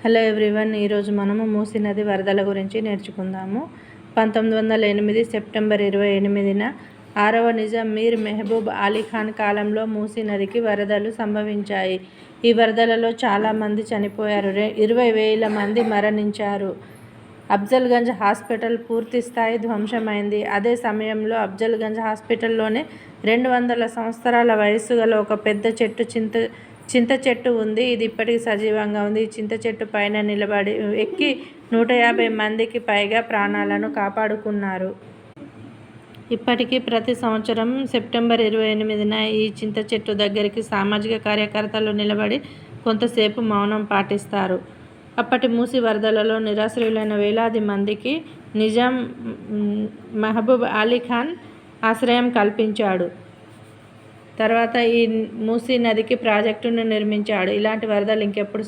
Hello everyone, ఈరోజు మనము మూసీ నది వరదల గురించి నేర్చుకుందాము. 1908 సెప్టెంబర్ 28న 6వ నిజాం మీర్ మెహబూబ్ అలీ ఖాన్ కాలంలో మూసీ నదికి వరదలు సంభవించాయి. ఈ వరదలలో చాలామంది చనిపోయారు, 20,000 మంది మరణించారు. అఫ్జల్గంజ్ హాస్పిటల్ పూర్తి స్థాయి ధ్వంసమైంది. అదే సమయంలో అఫ్జల్గంజ్ హాస్పిటల్లోనే 200 సంవత్సరాల వయస్సు గల ఒక పెద్ద చింత చెట్టు ఉంది. ఇది ఇప్పటికీ సజీవంగా ఉంది. ఈ చింత చెట్టు పైన ఎక్కి 150 మందికి పైగా ప్రాణాలను కాపాడుకున్నారు. ఇప్పటికీ ప్రతి సంవత్సరం సెప్టెంబర్ 28న ఈ చింత చెట్టు దగ్గరికి సామాజిక కార్యకర్తలు నిలబడి కొంతసేపు మౌనం పాటిస్తారు. అప్పటి మూసీ వరదలలో నిరాశ్రయులైన వేలాది మందికి నిజాం మెహబూబ్ అలీ ఖాన్ ఆశ్రయం కల్పించాడు. తర్వాత ఈ మూసీ నదికి ప్రాజెక్టును నిర్మించాడు. ఇలాంటి వరదలు ఇంకెప్పుడు